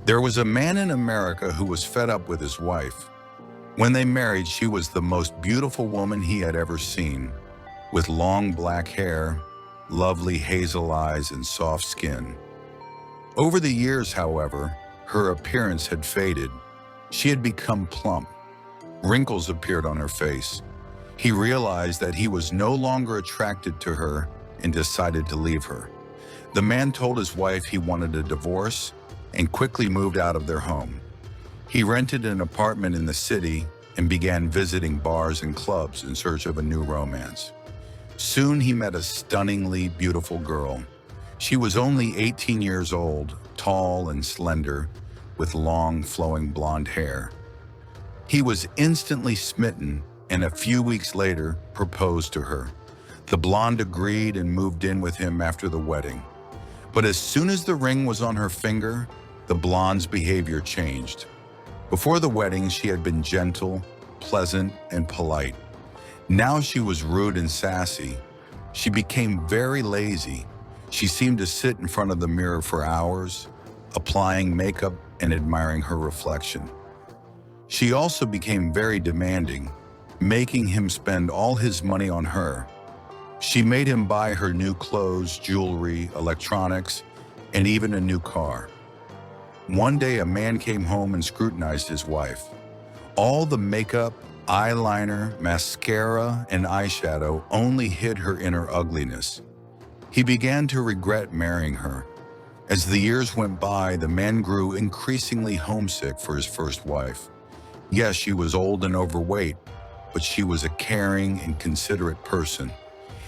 There was a man in America who was fed up with his wife. When they married, she was the most beautiful woman he had ever seen, with long black hair, lovely hazel eyes, and soft skin. Over the years, however, her appearance had faded. She had become plump. Wrinkles appeared on her face. He realized that he was no longer attracted to her and decided to leave her. The man told his wife he wanted a divorce and quickly moved out of their home. He rented an apartment in the city and began visiting bars and clubs in search of a new romance. Soon he met a stunningly beautiful girl. She was only 18 years old, tall and slender, with long, flowing blonde hair. He was instantly smitten and a few weeks later proposed to her. The blonde agreed and moved in with him after the wedding. But as soon as the ring was on her finger, the blonde's behavior changed. Before the wedding, she had been gentle, pleasant, and polite. Now she was rude and sassy. She became very lazy. She seemed to sit in front of the mirror for hours, applying makeup and admiring her reflection. She also became very demanding, making him spend all his money on her. She made him buy her new clothes, jewelry, electronics, and even a new car. One day, a man came home and scrutinized his wife. All the makeup, eyeliner, mascara, and eyeshadow only hid her inner ugliness. He began to regret marrying her. As the years went by, the man grew increasingly homesick for his first wife. Yes, she was old and overweight, but she was a caring and considerate person.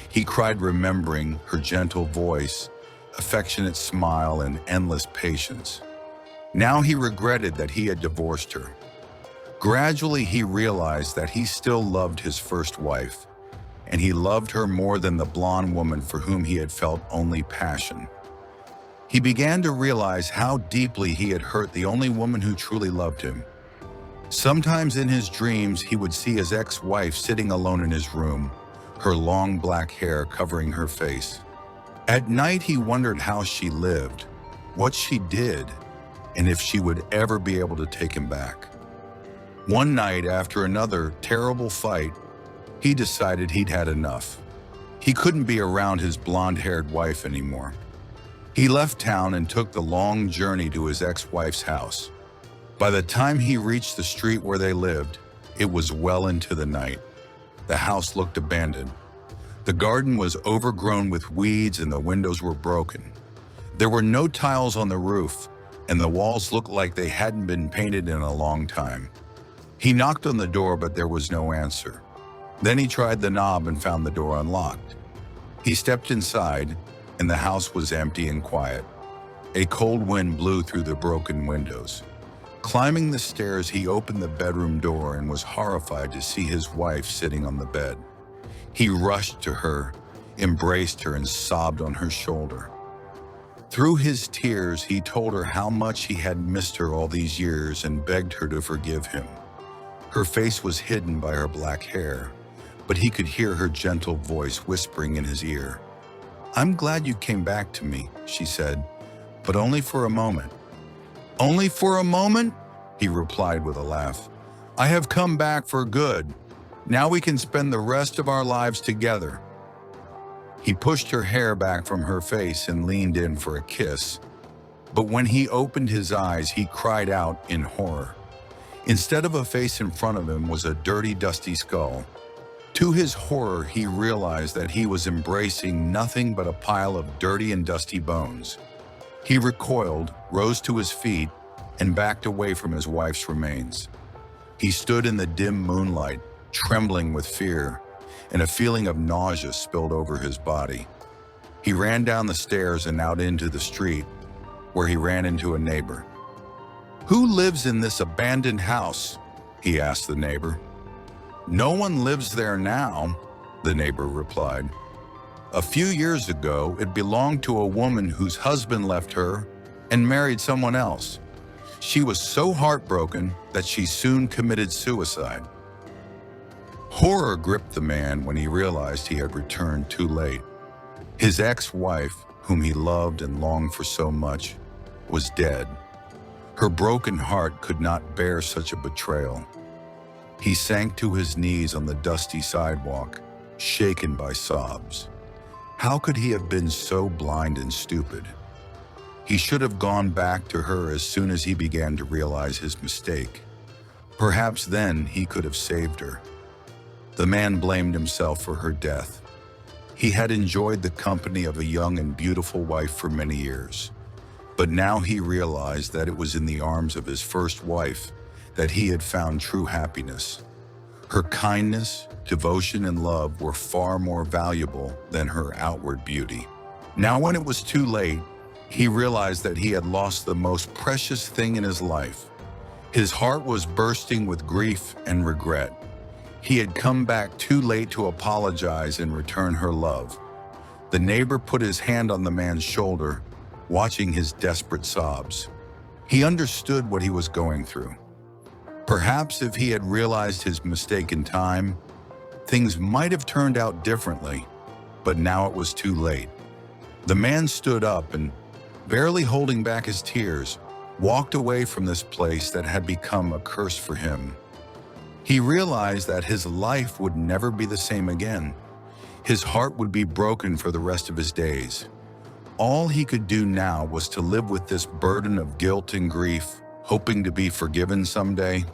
He cried remembering her gentle voice, affectionate smile, and endless patience. Now he regretted that he had divorced her. Gradually, he realized that he still loved his first wife, and he loved her more than the blonde woman for whom he had felt only passion. He began to realize how deeply he had hurt the only woman who truly loved him. Sometimes in his dreams, he would see his ex-wife sitting alone in his room, her long black hair covering her face. At night, he wondered how she lived, what she did, and if she would ever be able to take him back. One night, after another terrible fight, he decided he'd had enough. He couldn't be around his blonde-haired wife anymore. He left town and took the long journey to his ex-wife's house. By the time he reached the street where they lived, it was well into the night. The house looked abandoned. The garden was overgrown with weeds and the windows were broken. There were no tiles on the roof, and the walls looked like they hadn't been painted in a long time. He knocked on the door, but there was no answer. Then he tried the knob and found the door unlocked. He stepped inside, and the house was empty and quiet. A cold wind blew through the broken windows. Climbing the stairs, he opened the bedroom door and was horrified to see his wife sitting on the bed. He rushed to her, embraced her, and sobbed on her shoulder. Through his tears, he told her how much he had missed her all these years and begged her to forgive him. Her face was hidden by her black hair, but he could hear her gentle voice whispering in his ear. "I'm glad you came back to me," she said, "but only for a moment." "Only for a moment?" he replied with a laugh. "I have come back for good. Now we can spend the rest of our lives together." He pushed her hair back from her face and leaned in for a kiss. But when he opened his eyes, he cried out in horror. Instead of a face in front of him was a dirty, dusty skull. To his horror, he realized that he was embracing nothing but a pile of dirty and dusty bones. He recoiled, rose to his feet, and backed away from his wife's remains. He stood in the dim moonlight, trembling with fear, and a feeling of nausea spilled over his body. He ran down the stairs and out into the street, where he ran into a neighbor. "Who lives in this abandoned house?" he asked the neighbor. "No one lives there now," the neighbor replied. "A few years ago, it belonged to a woman whose husband left her and married someone else. She was so heartbroken that she soon committed suicide." Horror gripped the man when he realized he had returned too late. His ex-wife, whom he loved and longed for so much, was dead. Her broken heart could not bear such a betrayal. He sank to his knees on the dusty sidewalk, shaken by sobs. How could he have been so blind and stupid? He should have gone back to her as soon as he began to realize his mistake. Perhaps then he could have saved her. The man blamed himself for her death. He had enjoyed the company of a young and beautiful wife for many years. But now he realized that it was in the arms of his first wife that he had found true happiness. Her kindness, devotion, and love were far more valuable than her outward beauty. Now, when it was too late, he realized that he had lost the most precious thing in his life. His heart was bursting with grief and regret. He had come back too late to apologize and return her love. The neighbor put his hand on the man's shoulder, watching his desperate sobs. He understood what he was going through. Perhaps if he had realized his mistake in time, things might have turned out differently, but now it was too late. The man stood up and, barely holding back his tears, walked away from this place that had become a curse for him. He realized that his life would never be the same again. His heart would be broken for the rest of his days. All he could do now was to live with this burden of guilt and grief, hoping to be forgiven someday.